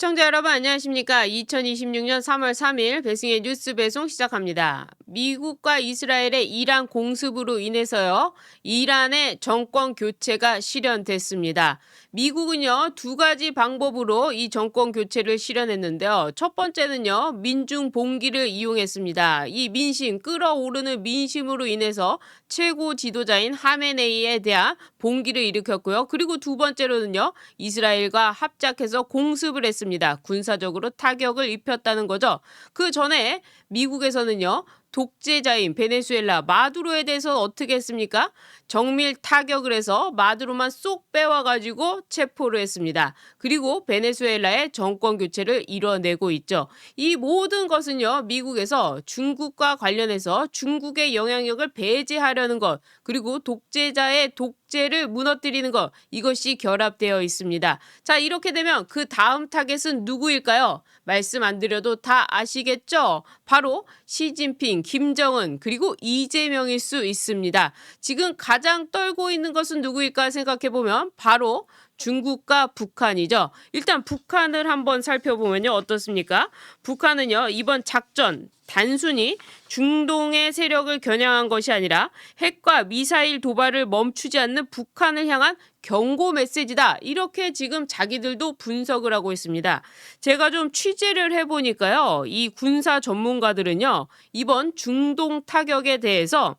시청자 여러분 안녕하십니까? 2026년 3월 3일 배승의 뉴스 배송 시작합니다. 미국과 이스라엘의 이란 공습으로 인해서요. 이란의 정권 교체가 실현됐습니다. 미국은요. 두 가지 방법으로 이 정권 교체를 실현했는데요. 첫 번째는요. 민중 봉기를 이용했습니다. 이 민심, 끌어오르는 민심으로 인해서 최고 지도자인 하메네이에 대한 봉기를 일으켰고요. 그리고 두 번째로는요. 이스라엘과 합작해서 공습을 했습니다. 군사적으로 타격을 입혔다는 거죠. 그 전에 미국에서는요. 독재자인 베네수엘라 마두로에 대해서 어떻게 했습니까? 정밀 타격을 해서 마두로만 쏙 빼와가지고 체포를 했습니다. 그리고 베네수엘라의 정권 교체를 이뤄내고 있죠. 이 모든 것은요. 미국에서 중국과 관련해서 중국의 영향력을 배제하려는 것, 그리고 독재자의 독재를 무너뜨리는 것, 이것이 결합되어 있습니다. 자, 이렇게 되면 그 다음 타겟은 누구일까요? 말씀 안 드려도 다 아시겠죠? 바로 시진핑, 김정은, 그리고 이재명일 수 있습니다. 지금 가장 떨고 있는 것은 누구일까 생각해보면 바로 중국과 북한이죠. 일단 북한을 한번 살펴보면요. 어떻습니까? 북한은요. 이번 작전 단순히 중동의 세력을 겨냥한 것이 아니라 핵과 미사일 도발을 멈추지 않는 북한을 향한 경고 메시지다. 이렇게 지금 자기들도 분석을 하고 있습니다. 제가 좀 취재를 해보니까요. 이 군사 전문가들은요. 이번 중동 타격에 대해서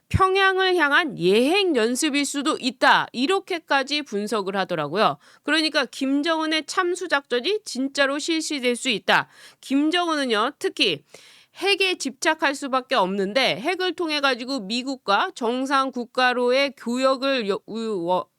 평양을 향한 예행 연습일 수도 있다. 이렇게까지 분석을 하더라고요. 그러니까 김정은의 참수 작전이 진짜로 실시될 수 있다. 김정은은요. 특히 핵에 집착할 수밖에 없는데 핵을 통해 가지고 미국과 정상 국가로의 교역을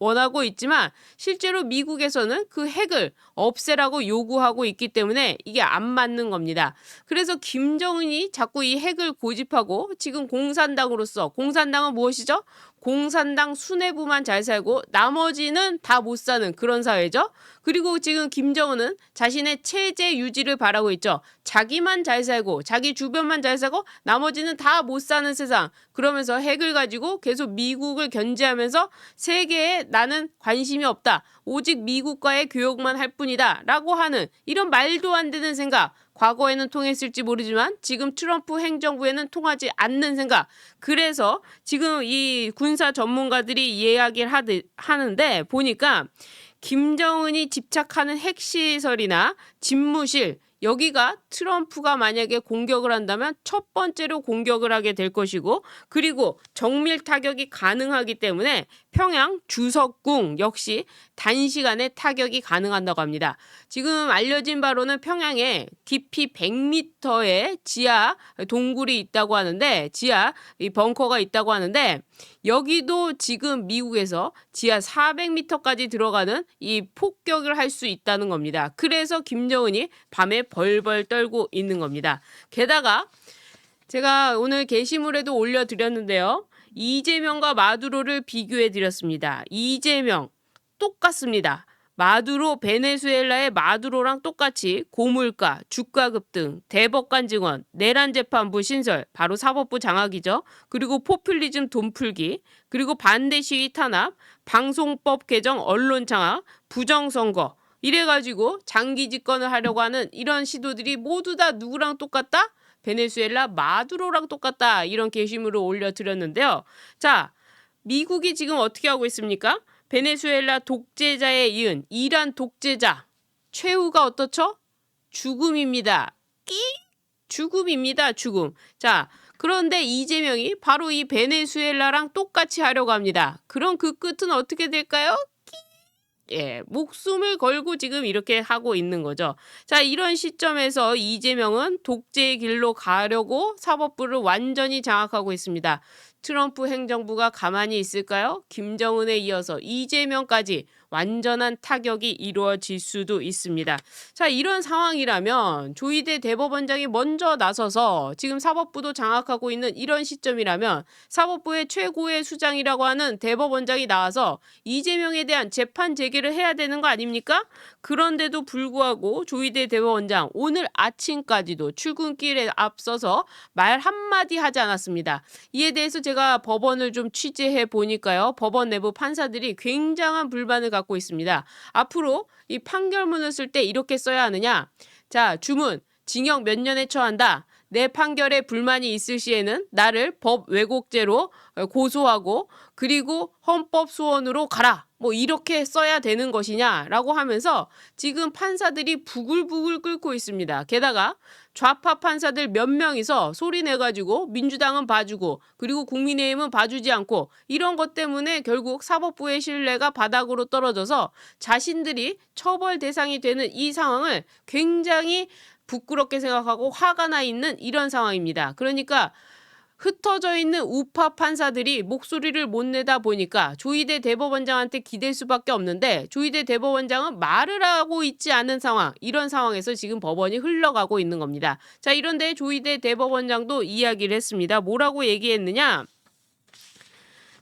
원하고 있지만 실제로 미국에서는 그 핵을 없애라고 요구하고 있기 때문에 이게 안 맞는 겁니다. 그래서 김정은이 자꾸 이 핵을 고집하고 지금 공산당으로서 공산당은 무엇이죠? 공산당 수뇌부만 잘 살고 나머지는 다 못 사는 그런 사회죠. 그리고 지금 김정은은 자신의 체제 유지를 바라고 있죠. 자기만 잘 살고 자기 주변만 잘 살고 나머지는 다 못 사는 세상. 그러면서 핵을 가지고 계속 미국을 견제하면서 세계에 나는 관심이 없다. 오직 미국과의 교역만 할 뿐이다. 라고 하는 이런 말도 안 되는 생각. 과거에는 통했을지 모르지만 지금 트럼프 행정부에는 통하지 않는 생각. 그래서 지금 이 군사 전문가들이 이야기를 하는데 보니까 김정은이 집착하는 핵시설이나 집무실 여기가 트럼프가 만약에 공격을 한다면 첫 번째로 공격을 하게 될 것이고 그리고 정밀 타격이 가능하기 때문에 평양 주석궁 역시 단시간에 타격이 가능한다고 합니다. 지금 알려진 바로는 평양에 깊이 100m의 지하 동굴이 있다고 하는데 지하 이 벙커가 있다고 하는데 여기도 지금 미국에서 지하 400m까지 들어가는 이 폭격을 할 수 있다는 겁니다. 그래서 김정은이 밤에 벌벌 떨고 있는 겁니다. 게다가 제가 오늘 게시물에도 올려드렸는데요. 이재명과 마두로를 비교해 드렸습니다. 이재명 똑같습니다. 마두로 베네수엘라의 마두로랑 똑같이 고물가, 주가 급등, 대법관 증언, 내란 재판부 신설, 바로 사법부 장악이죠. 그리고 포퓰리즘 돈풀기, 그리고 반대 시위 탄압, 방송법 개정 언론 장악, 부정선거 이래가지고 장기 집권을 하려고 하는 이런 시도들이 모두 다 누구랑 똑같다? 베네수엘라 마두로랑 똑같다. 이런 게시물을 올려드렸는데요. 자, 미국이 지금 어떻게 하고 있습니까? 베네수엘라 독재자에 이은 이란 독재자 최후가 어떻죠? 죽음입니다. 죽음입니다. 죽음. 자, 그런데 이재명이 바로 이 베네수엘라랑 똑같이 하려고 합니다. 그럼 그 끝은 어떻게 될까요? 예, 목숨을 걸고 지금 이렇게 하고 있는 거죠. 자, 이런 시점에서 이재명은 독재의 길로 가려고 사법부를 완전히 장악하고 있습니다. 트럼프 행정부가 가만히 있을까요? 김정은에 이어서 이재명까지 완전한 타격이 이루어질 수도 있습니다. 자, 이런 상황이라면 조희대 대법원장이 먼저 나서서 지금 사법부도 장악하고 있는 이런 시점이라면 사법부의 최고의 수장이라고 하는 대법원장이 나와서 이재명에 대한 재판 재개를 해야 되는 거 아닙니까? 그런데도 불구하고 조희대 대법원장 오늘 아침까지도 출근길에 앞서서 말 한마디 하지 않았습니다. 이에 대해서 제가 법원을 좀 취재해 보니까요. 법원 내부 판사들이 굉장한 불만을 갖고 받고 있습니다. 앞으로 이 판결문을 쓸 때 이렇게 써야 하느냐? 자, 주문, 징역 몇 년에 처한다. 내 판결에 불만이 있을 시에는 나를 법 왜곡죄로 고소하고 그리고 헌법소원으로 가라. 뭐 이렇게 써야 되는 것이냐라고 하면서 지금 판사들이 부글부글 끓고 있습니다. 게다가 좌파 판사들 몇 명이서 소리 내가지고 민주당은 봐주고 그리고 국민의힘은 봐주지 않고 이런 것 때문에 결국 사법부의 신뢰가 바닥으로 떨어져서 자신들이 처벌 대상이 되는 이 상황을 굉장히 부끄럽게 생각하고 화가 나 있는 이런 상황입니다. 그러니까 흩어져 있는 우파 판사들이 목소리를 못 내다 보니까 조희대 대법원장한테 기댈 수밖에 없는데 조희대 대법원장은 말을 하고 있지 않은 상황, 이런 상황에서 지금 법원이 흘러가고 있는 겁니다. 자, 이런데 조희대 대법원장도 이야기를 했습니다. 뭐라고 얘기했느냐?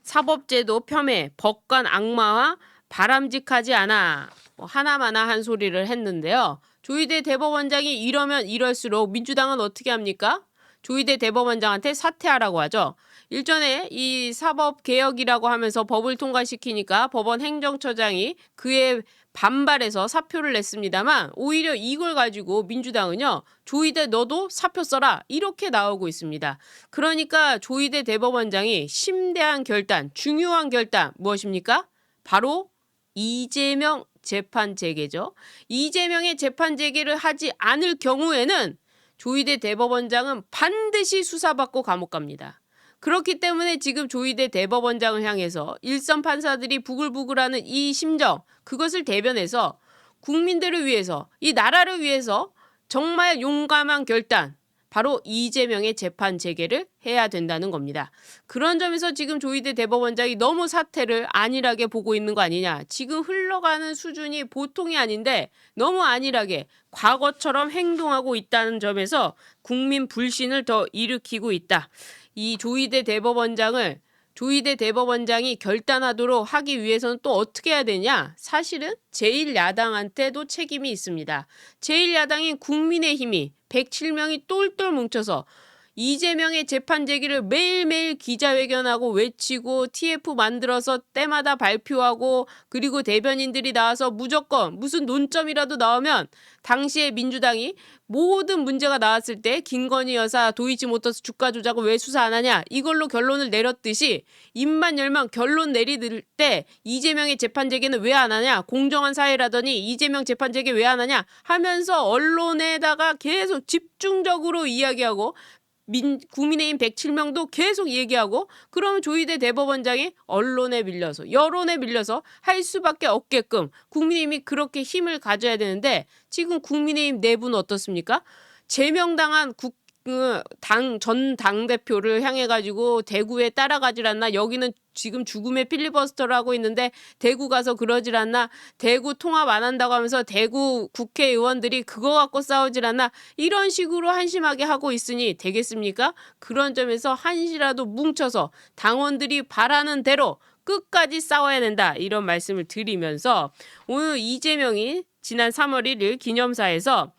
사법제도 폄훼, 법관 악마화, 바람직하지 않아. 하나마나 한 소리를 했는데요. 조희대 대법원장이 이러면 이럴수록 민주당은 어떻게 합니까? 조희대 대법원장한테 사퇴하라고 하죠. 일전에 이 사법개혁이라고 하면서 법을 통과시키니까 법원 행정처장이 그에 반발해서 사표를 냈습니다만 오히려 이걸 가지고 민주당은요. 조희대 너도 사표 써라 이렇게 나오고 있습니다. 그러니까 조희대 대법원장이 심대한 결단, 중요한 결단 무엇입니까? 바로 이재명 재판 재개죠. 이재명의 재판 재개를 하지 않을 경우에는 조희대 대법원장은 반드시 수사받고 감옥 갑니다. 그렇기 때문에 지금 조희대 대법원장을 향해서 일선 판사들이 부글부글하는 이 심정, 그것을 대변해서 국민들을 위해서, 이 나라를 위해서 정말 용감한 결단, 바로 이재명의 재판 재개를 해야 된다는 겁니다. 그런 점에서 지금 조희대 대법원장이 너무 사태를 안일하게 보고 있는 거 아니냐. 지금 흘러가는 수준이 보통이 아닌데 너무 안일하게 과거처럼 행동하고 있다는 점에서 국민 불신을 더 일으키고 있다. 이 조희대 대법원장이 결단하도록 하기 위해서는 또 어떻게 해야 되냐? 사실은 제1야당한테도 책임이 있습니다. 제1야당인 국민의힘이 107명이 똘똘 뭉쳐서 이재명의 재판 제기를 매일매일 기자회견하고 외치고 TF 만들어서 때마다 발표하고 그리고 대변인들이 나와서 무조건 무슨 논점이라도 나오면 당시에 민주당이 모든 문제가 나왔을 때 김건희 여사 도이치모터스 주가 조작을 왜 수사 안 하냐 이걸로 결론을 내렸듯이 입만 열면 결론 내리들 때 이재명의 재판 제기는 왜 안 하냐 공정한 사회라더니 이재명 재판 제기 왜 안 하냐 하면서 언론에다가 계속 집중적으로 이야기하고 국민의힘 107명도 계속 얘기하고 그러면 조희대 대법원장이 언론에 밀려서 여론에 밀려서 할 수밖에 없게끔 국민의힘이 그렇게 힘을 가져야 되는데 지금 국민의힘 내부는 어떻습니까? 제명당한 전 당대표를 향해 가지고 대구에 따라가질 않나 여기는 지금 죽음의 필리버스터를 하고 있는데 대구 가서 그러질 않나 대구 통합 안 한다고 하면서 대구 국회의원들이 그거 갖고 싸우질 않나 이런 식으로 한심하게 하고 있으니 되겠습니까? 그런 점에서 한시라도 뭉쳐서 당원들이 바라는 대로 끝까지 싸워야 된다 이런 말씀을 드리면서 오늘 이재명이 지난 3월 1일 기념사에서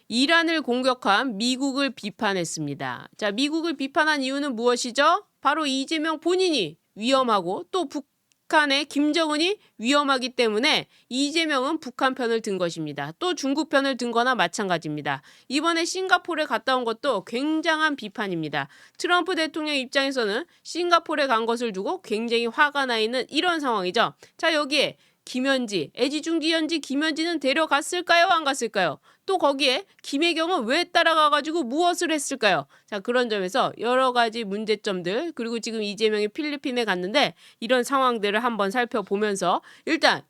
이란을 공격한 미국을 비판했습니다. 자, 미국을 비판한 이유는 무엇이죠? 바로 이재명 본인이 위험하고 또 북한의 김정은이 위험하기 때문에 이재명은 북한 편을 든 것입니다. 또 중국 편을 든 거나 마찬가지입니다. 이번에 싱가포르에 갔다 온 것도 굉장한 비판입니다. 트럼프 대통령 입장에서는 싱가포르에 간 것을 두고 굉장히 화가 나 있는 이런 상황이죠. 자, 여기에 김현지, 애지중지현지 김현지는 데려갔을까요? 안 갔을까요? 또 거기에 김혜경은 왜 따라가가지고 무엇을 했을까요? 자, 그런 점에서 여러 가지 문제점들 그리고 지금 이재명이 필리핀에 갔는데 이런 상황들을 한번 살펴보면서 일단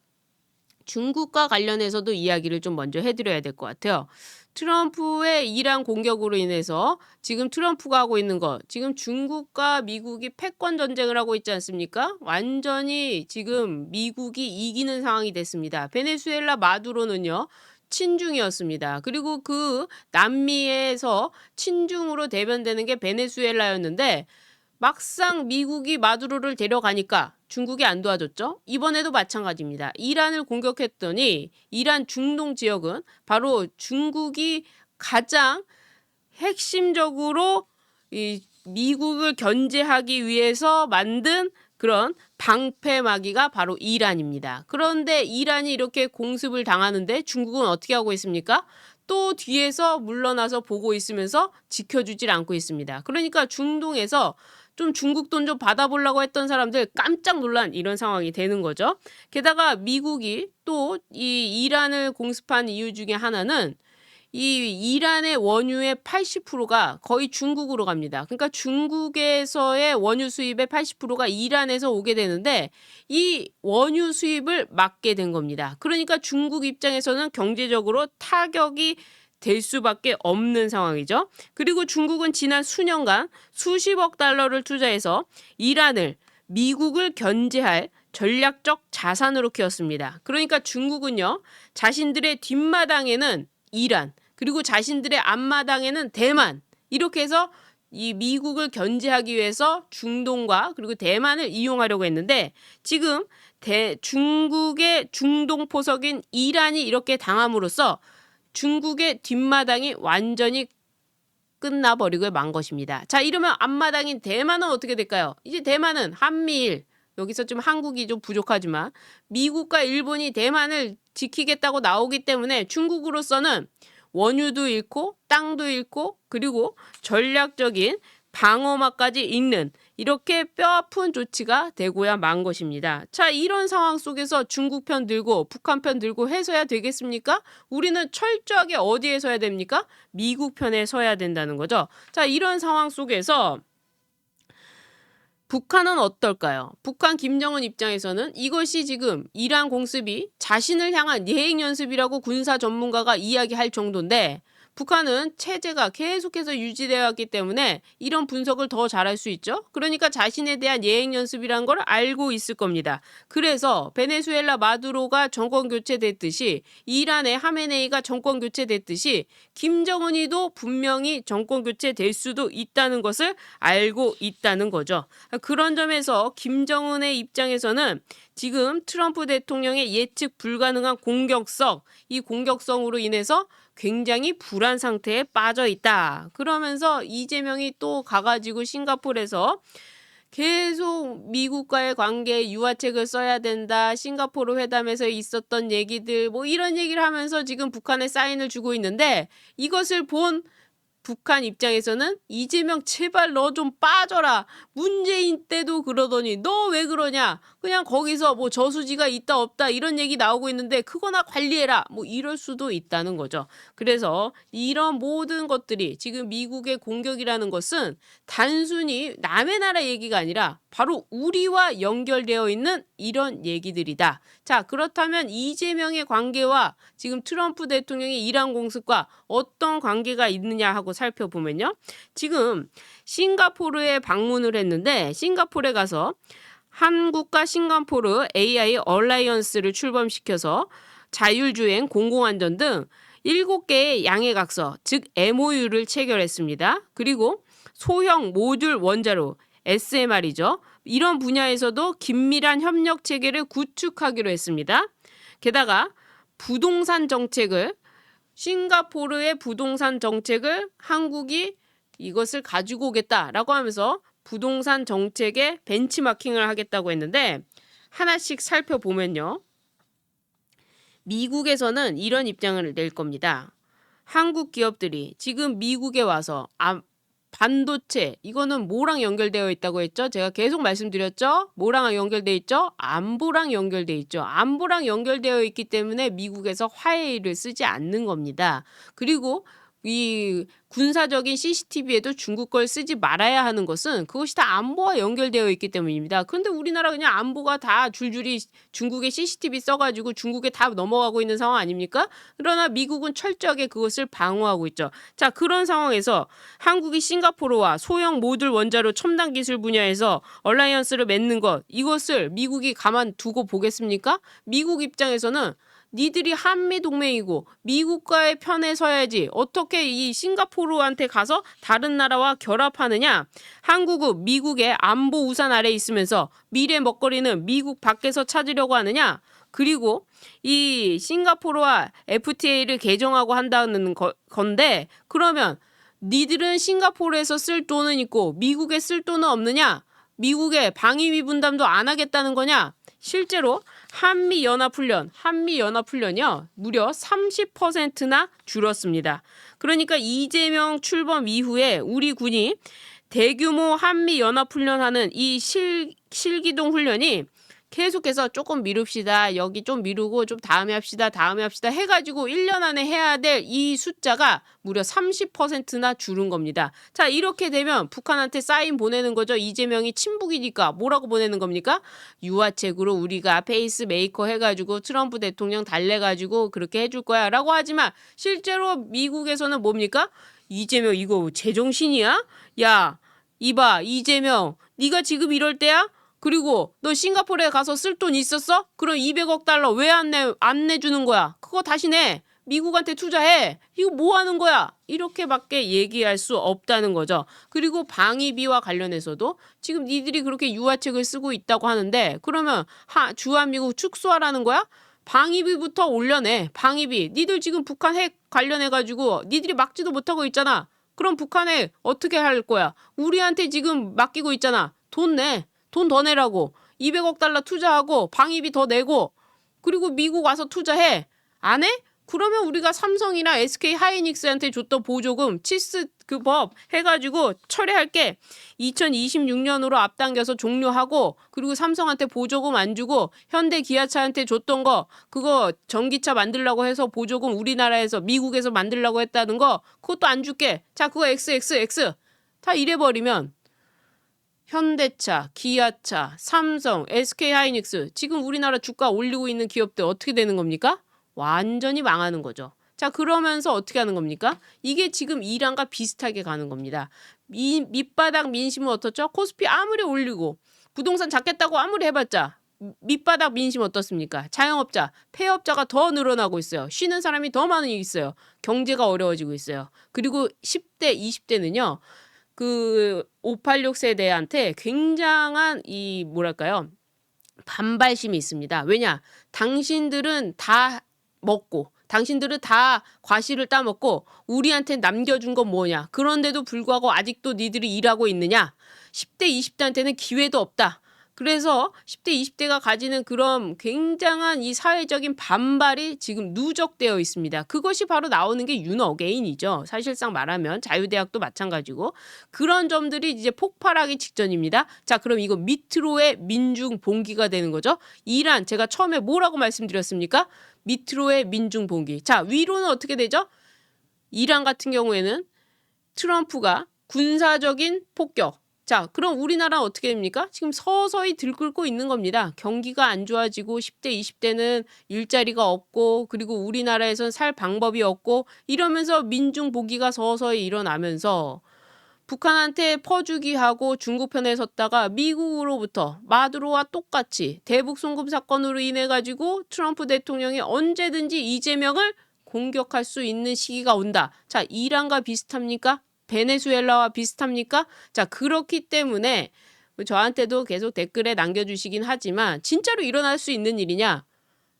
중국과 관련해서도 이야기를 좀 먼저 해드려야 될 것 같아요. 트럼프의 이란 공격으로 인해서 지금 트럼프가 하고 있는 것, 지금 중국과 미국이 패권 전쟁을 하고 있지 않습니까? 완전히 지금 미국이 이기는 상황이 됐습니다. 베네수엘라 마두로는요. 친중이었습니다. 그리고 그 남미에서 친중으로 대변되는 게 베네수엘라였는데 막상 미국이 마두로를 데려가니까 중국이 안 도와줬죠. 이번에도 마찬가지입니다. 이란을 공격했더니 이란 중동 지역은 바로 중국이 가장 핵심적으로 미국을 견제하기 위해서 만든 그런 방패막이가 바로 이란입니다. 그런데 이란이 이렇게 공습을 당하는데 중국은 어떻게 하고 있습니까? 또 뒤에서 물러나서 보고 있으면서 지켜주질 않고 있습니다. 그러니까 중동에서 좀 중국 돈 좀 받아보려고 했던 사람들 깜짝 놀란 이런 상황이 되는 거죠. 게다가 미국이 또 이 이란을 공습한 이유 중에 하나는 이 이란의 원유의 80%가 거의 중국으로 갑니다. 그러니까 중국에서의 원유 수입의 80%가 이란에서 오게 되는데 이 원유 수입을 막게 된 겁니다. 그러니까 중국 입장에서는 경제적으로 타격이 될 수밖에 없는 상황이죠. 그리고 중국은 지난 수년간 수십억 달러를 투자해서 이란을 미국을 견제할 전략적 자산으로 키웠습니다. 그러니까 중국은요, 자신들의 뒷마당에는 이란, 그리고 자신들의 앞마당에는 대만, 이렇게 해서 이 미국을 견제하기 위해서 중동과 그리고 대만을 이용하려고 했는데 지금 중국의 중동 포석인 이란이 이렇게 당함으로써 중국의 뒷마당이 완전히 끝나버리고 만 것입니다. 자, 이러면 앞마당인 대만은 어떻게 될까요? 이제 대만은 한미일, 여기서 좀 한국이 좀 부족하지만 미국과 일본이 대만을 지키겠다고 나오기 때문에 중국으로서는 원유도 잃고 땅도 잃고 그리고 전략적인 방어막까지 잃는 이렇게 뼈아픈 조치가 되고야 만 것입니다. 자, 이런 상황 속에서 중국 편 들고 북한 편 들고 해서야 되겠습니까? 우리는 철저하게 어디에 서야 됩니까? 미국 편에 서야 된다는 거죠. 자, 이런 상황 속에서 북한은 어떨까요? 북한 김정은 입장에서는 이것이 지금 이란 공습이 자신을 향한 예행 연습이라고 군사 전문가가 이야기할 정도인데 북한은 체제가 계속해서 유지되어 왔기 때문에 이런 분석을 더 잘할 수 있죠. 그러니까 자신에 대한 예행 연습이라는 걸 알고 있을 겁니다. 그래서 베네수엘라 마두로가 정권 교체됐듯이 이란의 하메네이가 정권 교체됐듯이 김정은이도 분명히 정권 교체될 수도 있다는 것을 알고 있다는 거죠. 그런 점에서 김정은의 입장에서는 지금 트럼프 대통령의 예측 불가능한 공격성, 이 공격성으로 인해서 굉장히 불안 상태에 빠져 있다. 그러면서 이재명이 또 가가지고 싱가포르에서 계속 미국과의 관계에 유화책을 써야 된다. 싱가포르 회담에서 있었던 얘기들 뭐 이런 얘기를 하면서 지금 북한에 사인을 주고 있는데 이것을 본 북한 입장에서는 이재명 제발 너 좀 빠져라. 문재인 때도 그러더니 너 왜 그러냐. 그냥 거기서 뭐 저수지가 있다 없다 이런 얘기 나오고 있는데 그거나 관리해라. 뭐 이럴 수도 있다는 거죠. 그래서 이런 모든 것들이 지금 미국의 공격이라는 것은 단순히 남의 나라 얘기가 아니라 바로 우리와 연결되어 있는 이런 얘기들이다. 자, 그렇다면 이재명의 관계와 지금 트럼프 대통령의 이란 공습과 어떤 관계가 있느냐 하고 살펴보면요. 지금 싱가포르에 방문을 했는데 싱가포르에 가서 한국과 싱가포르 AI 얼라이언스를 출범시켜서 자율주행, 공공안전 등 7개의 양해각서, 즉 MOU를 체결했습니다. 그리고 소형 모듈 원자로, SMR이죠. 이런 분야에서도 긴밀한 협력 체계를 구축하기로 했습니다. 게다가 부동산 정책을 싱가포르의 부동산 정책을 한국이 이것을 가지고 오겠다라고 하면서 부동산 정책에 벤치마킹을 하겠다고 했는데 하나씩 살펴보면요. 미국에서는 이런 입장을 낼 겁니다. 한국 기업들이 지금 미국에 와서 반도체 이거는 뭐랑 연결되어 있다고 했죠? 제가 계속 말씀드렸죠? 뭐랑 연결되어 있죠? 안보랑 연결되어 있죠. 안보랑 연결되어 있기 때문에 미국에서 화해를 쓰지 않는 겁니다. 그리고 이 군사적인 CCTV에도 중국 걸 쓰지 말아야 하는 것은 그것이 다 안보와 연결되어 있기 때문입니다. 그런데 우리나라 그냥 안보가 다 줄줄이 중국의 CCTV 써가지고 중국에 다 넘어가고 있는 상황 아닙니까? 그러나 미국은 철저하게 그것을 방어하고 있죠. 자, 그런 상황에서 한국이 싱가포르와 소형 모듈 원자로 첨단 기술 분야에서 얼라이언스를 맺는 것, 이것을 미국이 가만두고 보겠습니까? 미국 입장에서는 니들이 한미 동맹이고 미국과의 편에 서야지 어떻게 이 싱가포르한테 가서 다른 나라와 결합하느냐. 한국은 미국의 안보 우산 아래 있으면서 미래 먹거리는 미국 밖에서 찾으려고 하느냐. 그리고 이 싱가포르와 FTA를 개정하고 한다는 건데 그러면 니들은 싱가포르에서 쓸 돈은 있고 미국에 쓸 돈은 없느냐? 미국에 방위비 분담도 안 하겠다는 거냐? 실제로 한미연합훈련이요. 무려 30%나 줄었습니다. 그러니까 이재명 출범 이후에 우리 군이 대규모 한미연합훈련하는 이 실기동 훈련이 계속해서 조금 미룹시다. 여기 좀 미루고 좀 다음에 합시다. 해가지고 1년 안에 해야 될 이 숫자가 무려 30%나 줄은 겁니다. 자, 이렇게 되면 북한한테 사인 보내는 거죠. 이재명이 친북이니까 뭐라고 보내는 겁니까? 유화책으로 우리가 페이스메이커 해가지고 트럼프 대통령 달래가지고 그렇게 해줄 거야 라고 하지만 실제로 미국에서는 뭡니까? 이재명 이거 제정신이야? 야, 이봐 이재명 네가 지금 이럴 때야? 그리고 너 싱가포르에 가서 쓸 돈 있었어? 그럼 200억 달러 왜 안 내주는 거야? 그거 다시 내. 미국한테 투자해. 이거 뭐 하는 거야? 이렇게밖에 얘기할 수 없다는 거죠. 그리고 방위비와 관련해서도 지금 니들이 그렇게 유화책을 쓰고 있다고 하는데 그러면 주한미국 축소하라는 거야? 방위비부터 올려내. 방위비. 니들 지금 북한 핵 관련해가지고 니들이 막지도 못하고 있잖아. 그럼 북한에 어떻게 할 거야? 우리한테 지금 맡기고 있잖아. 돈 내. 돈 더 내라고. 200억 달러 투자하고 방위비 더 내고 그리고 미국 와서 투자해. 안 해? 그러면 우리가 삼성이나 SK 하이닉스한테 줬던 보조금 치스 그 법 해가지고 철회할게. 2026년으로 앞당겨서 종료하고 그리고 삼성한테 보조금 안 주고 현대 기아차한테 줬던 거 그거 전기차 만들려고 해서 보조금 우리나라에서 미국에서 만들려고 했다는 거 그것도 안 줄게. 자 그거 XX 다 이래버리면 현대차, 기아차, 삼성, SK하이닉스 지금 우리나라 주가 올리고 있는 기업들 어떻게 되는 겁니까? 완전히 망하는 거죠. 자 그러면서 어떻게 하는 겁니까? 이게 지금 이란과 비슷하게 가는 겁니다. 밑바닥 민심은 어떻죠? 코스피 아무리 올리고 부동산 잡겠다고 아무리 해봤자 밑바닥 민심 어떻습니까? 자영업자, 폐업자가 더 늘어나고 있어요. 쉬는 사람이 더 많이 있어요. 경제가 어려워지고 있어요. 그리고 10대, 20대는요. 그 586 세대한테 굉장한 이 뭐랄까요? 반발심이 있습니다. 왜냐? 당신들은 다 먹고 당신들은 다 과실을 따먹고 우리한테 남겨준 건 뭐냐? 그런데도 불구하고 아직도 니들이 일하고 있느냐? 10대, 20대한테는 기회도 없다. 그래서 10대, 20대가 가지는 그런 굉장한 이 사회적인 반발이 지금 누적되어 있습니다. 그것이 바로 나오는 게 윤어게인이죠. 사실상 말하면 자유대학도 마찬가지고 그런 점들이 이제 폭발하기 직전입니다. 자, 그럼 이거 밑으로의 민중봉기가 되는 거죠. 이란 제가 처음에 뭐라고 말씀드렸습니까? 밑으로의 민중봉기. 자, 위로는 어떻게 되죠? 이란 같은 경우에는 트럼프가 군사적인 폭격. 자, 그럼 우리나라는 어떻게 됩니까? 지금 서서히 들끓고 있는 겁니다. 경기가 안 좋아지고 10대, 20대는 일자리가 없고 그리고 우리나라에선 살 방법이 없고 이러면서 민중보기가 서서히 일어나면서 북한한테 퍼주기 하고 중국 편에 섰다가 미국으로부터 마두로와 똑같이 대북 송금 사건으로 인해 가지고 트럼프 대통령이 언제든지 이재명을 공격할 수 있는 시기가 온다. 자, 이란과 비슷합니까? 베네수엘라와 비슷합니까? 자, 그렇기 때문에 저한테도 계속 댓글에 남겨주시긴 하지만 진짜로 일어날 수 있는 일이냐?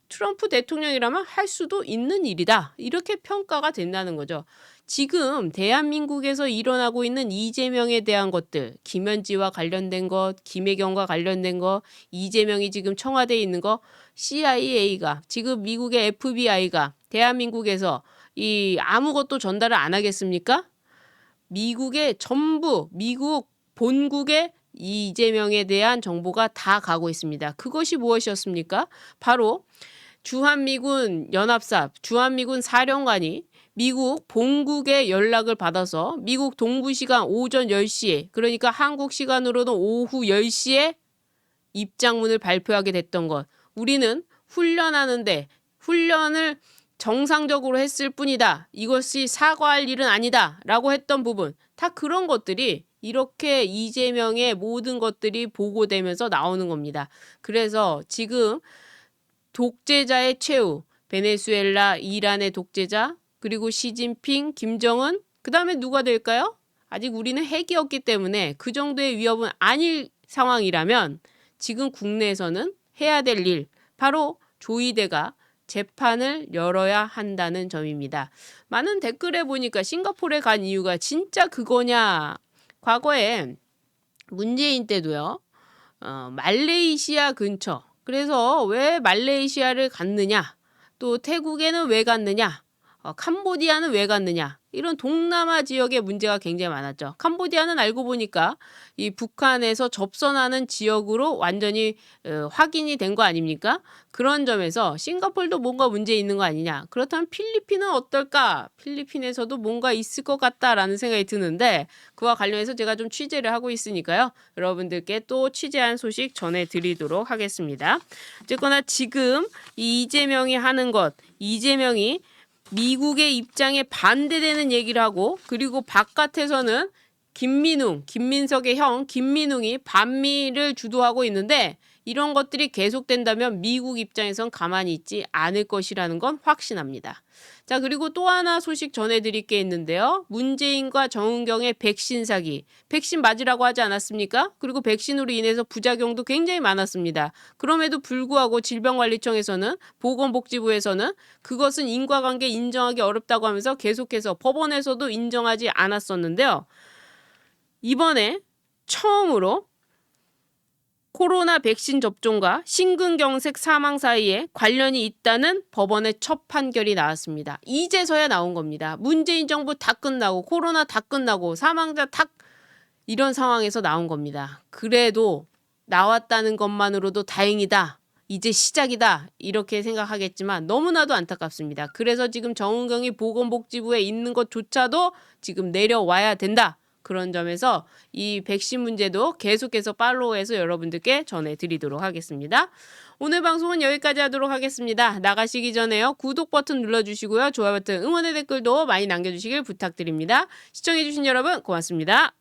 트럼프 대통령이라면 할 수도 있는 일이다. 이렇게 평가가 된다는 거죠. 지금 대한민국에서 일어나고 있는 이재명에 대한 것들, 김현지와 관련된 것, 김혜경과 관련된 것, 이재명이 지금 청와대에 있는 거, CIA가 지금 미국의 FBI가 대한민국에서 이 아무것도 전달을 안 하겠습니까? 미국의 전부 미국 본국에 이재명에 대한 정보가 다 가고 있습니다. 그것이 무엇이었습니까? 바로 주한미군 연합사, 주한미군 사령관이 미국 본국에 연락을 받아서 미국 동부 시간 오전 10시에 그러니까 한국 시간으로는 오후 10시에 입장문을 발표하게 됐던 것. 우리는 훈련하는데 훈련을 정상적으로 했을 뿐이다. 이것이 사과할 일은 아니다. 라고 했던 부분. 다 그런 것들이 이렇게 이재명의 모든 것들이 보고되면서 나오는 겁니다. 그래서 지금 독재자의 최후, 베네수엘라, 이란의 독재자, 그리고 시진핑, 김정은, 그 다음에 누가 될까요? 아직 우리는 핵이었기 때문에 그 정도의 위협은 아닐 상황이라면 지금 국내에서는 해야 될 일, 바로 조이대가 재판을 열어야 한다는 점입니다. 많은 댓글에 보니까 싱가포르에 간 이유가 진짜 그거냐? 과거에 문재인 때도요. 말레이시아 근처. 그래서 왜 말레이시아를 갔느냐? 또 태국에는 왜 갔느냐? 캄보디아는 왜 갔느냐? 이런 동남아 지역의 문제가 굉장히 많았죠. 캄보디아는 알고 보니까 이 북한에서 접선하는 지역으로 완전히 확인이 된 거 아닙니까? 그런 점에서 싱가포르도 뭔가 문제 있는 거 아니냐? 그렇다면 필리핀은 어떨까? 필리핀에서도 뭔가 있을 것 같다라는 생각이 드는데 그와 관련해서 제가 좀 취재를 하고 있으니까요. 여러분들께 또 취재한 소식 전해드리도록 하겠습니다. 어쨌거나 지금 이 이재명이 하는 것, 이재명이 미국의 입장에 반대되는 얘기를 하고 그리고 바깥에서는 김민석의 형 김민웅이 반미를 주도하고 있는데 이런 것들이 계속된다면 미국 입장에선 가만히 있지 않을 것이라는 건 확신합니다. 자, 그리고 또 하나 소식 전해드릴 게 있는데요. 문재인과 정은경의 백신 사기. 백신 맞으라고 하지 않았습니까? 그리고 백신으로 인해서 부작용도 굉장히 많았습니다. 그럼에도 불구하고 질병관리청에서는 보건복지부에서는 그것은 인과관계 인정하기 어렵다고 하면서 계속해서 법원에서도 인정하지 않았었는데요. 이번에 처음으로 코로나 백신 접종과 심근경색 사망 사이에 관련이 있다는 법원의 첫 판결이 나왔습니다. 이제서야 나온 겁니다. 문재인 정부 다 끝나고 코로나 다 끝나고 사망자 다 이런 상황에서 나온 겁니다. 그래도 나왔다는 것만으로도 다행이다. 이제 시작이다. 이렇게 생각하겠지만 너무나도 안타깝습니다. 그래서 지금 정은경이 보건복지부에 있는 것조차도 지금 내려와야 된다. 그런 점에서 이 백신 문제도 계속해서 팔로우해서 여러분들께 전해드리도록 하겠습니다. 오늘 방송은 여기까지 하도록 하겠습니다. 나가시기 전에요. 구독 버튼 눌러주시고요. 좋아요 버튼, 응원의 댓글도 많이 남겨주시길 부탁드립니다. 시청해주신 여러분 고맙습니다.